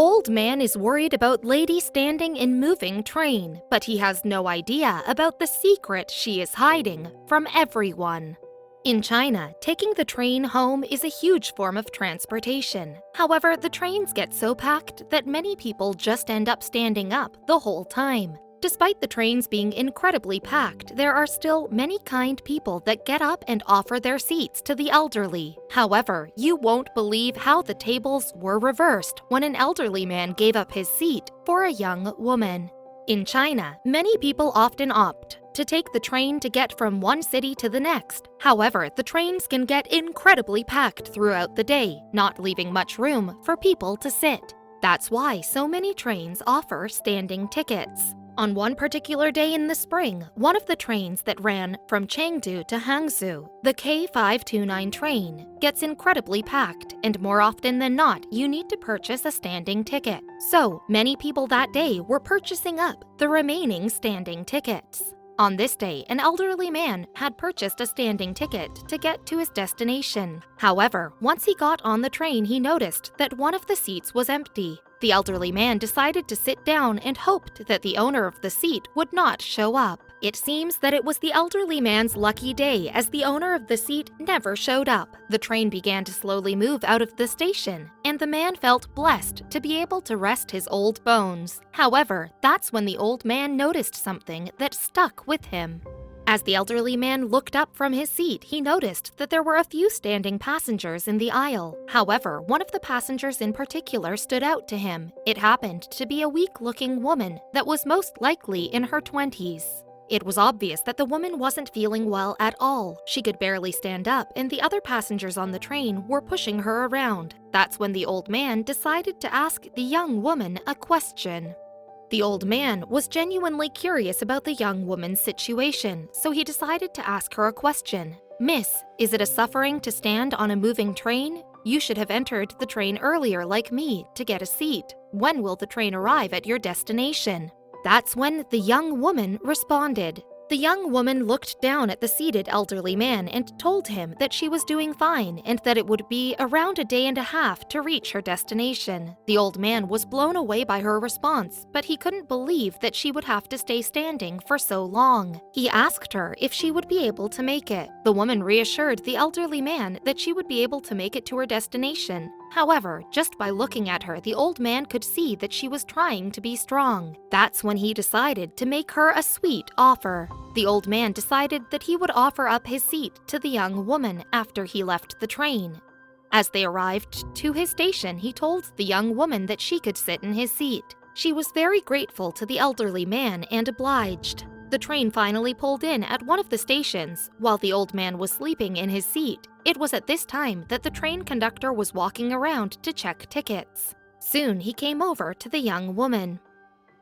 Old man is worried about lady standing in moving train, but he has no idea about the secret she is hiding from everyone. In China, taking the train home is a huge form of transportation. However, the trains get so packed that many people just end up standing up the whole time. Despite the trains being incredibly packed, there are still many kind people that get up and offer their seats to the elderly. However, you won't believe how the tables were reversed when an elderly man gave up his seat for a young woman. In China, many people often opt to take the train to get from one city to the next. However, the trains can get incredibly packed throughout the day, not leaving much room for people to sit. That's why so many trains offer standing tickets. On one particular day in the spring, one of the trains that ran from Chengdu to Hangzhou, the K529 train, gets incredibly packed, and more often than not, you need to purchase a standing ticket. So, many people that day were purchasing up the remaining standing tickets. On this day, an elderly man had purchased a standing ticket to get to his destination. However, once he got on the train, he noticed that one of the seats was empty. The elderly man decided to sit down and hoped that the owner of the seat would not show up. It seems that it was the elderly man's lucky day, as the owner of the seat never showed up. The train began to slowly move out of the station, and the man felt blessed to be able to rest his old bones. However, that's when the old man noticed something that stuck with him. As the elderly man looked up from his seat, he noticed that there were a few standing passengers in the aisle. However, one of the passengers in particular stood out to him. It happened to be a weak-looking woman that was most likely in her 20s. It was obvious that the woman wasn't feeling well at all. She could barely stand up, and the other passengers on the train were pushing her around. That's when the old man decided to ask the young woman a question. The old man was genuinely curious about the young woman's situation, so he decided to ask her a question. "Miss, is it a suffering to stand on a moving train? You should have entered the train earlier like me to get a seat. When will the train arrive at your destination?" That's when the young woman responded. The young woman looked down at the seated elderly man and told him that she was doing fine and that it would be around a day and a half to reach her destination. The old man was blown away by her response, but he couldn't believe that she would have to stay standing for so long. He asked her if she would be able to make it. The woman reassured the elderly man that she would be able to make it to her destination. However, just by looking at her, the old man could see that she was trying to be strong. That's when he decided to make her a sweet offer. The old man decided that he would offer up his seat to the young woman after he left the train. As they arrived to his station, he told the young woman that she could sit in his seat. She was very grateful to the elderly man and obliged. The train finally pulled in at one of the stations while the old man was sleeping in his seat. It was at this time that the train conductor was walking around to check tickets. Soon he came over to the young woman.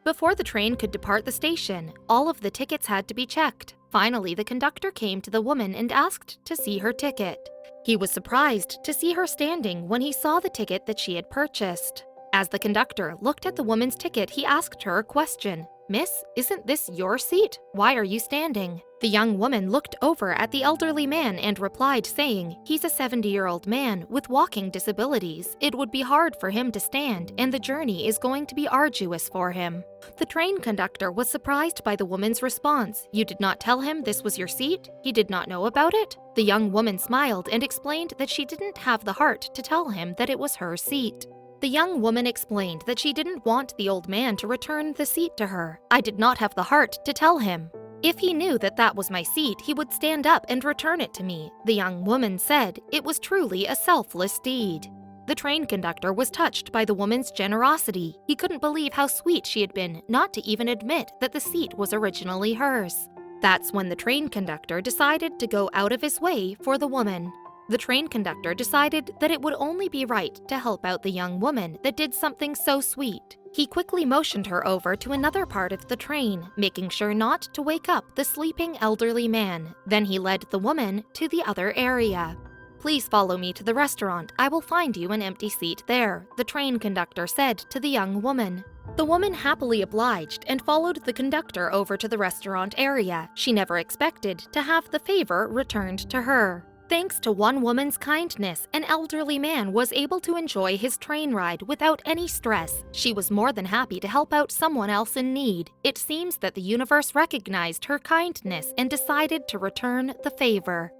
Before the train could depart the station, all of the tickets had to be checked. Finally, the conductor came to the woman and asked to see her ticket. He was surprised to see her standing when he saw the ticket that she had purchased. As the conductor looked at the woman's ticket, he asked her a question. "Miss, isn't this your seat? Why are you standing?" The young woman looked over at the elderly man and replied saying, "He's a 70-year-old man with walking disabilities. It would be hard for him to stand, and the journey is going to be arduous for him." The train conductor was surprised by the woman's response. "You did not tell him this was your seat? He did not know about it?" The young woman smiled and explained that she didn't have the heart to tell him that it was her seat. The young woman explained that she didn't want the old man to return the seat to her. "I did not have the heart to tell him. If he knew that that was my seat, he would stand up and return it to me." The young woman said it was truly a selfless deed. The train conductor was touched by the woman's generosity. He couldn't believe how sweet she had been not to even admit that the seat was originally hers. That's when the train conductor decided to go out of his way for the woman. The train conductor decided that it would only be right to help out the young woman that did something so sweet. He quickly motioned her over to another part of the train, making sure not to wake up the sleeping elderly man. Then he led the woman to the other area. "Please follow me to the restaurant. I will find you an empty seat there," the train conductor said to the young woman. The woman happily obliged and followed the conductor over to the restaurant area. She never expected to have the favor returned to her. Thanks to one woman's kindness, an elderly man was able to enjoy his train ride without any stress. She was more than happy to help out someone else in need. It seems that the universe recognized her kindness and decided to return the favor.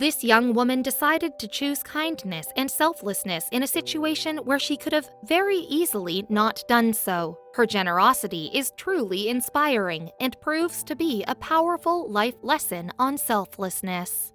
This young woman decided to choose kindness and selflessness in a situation where she could have very easily not done so. Her generosity is truly inspiring and proves to be a powerful life lesson on selflessness.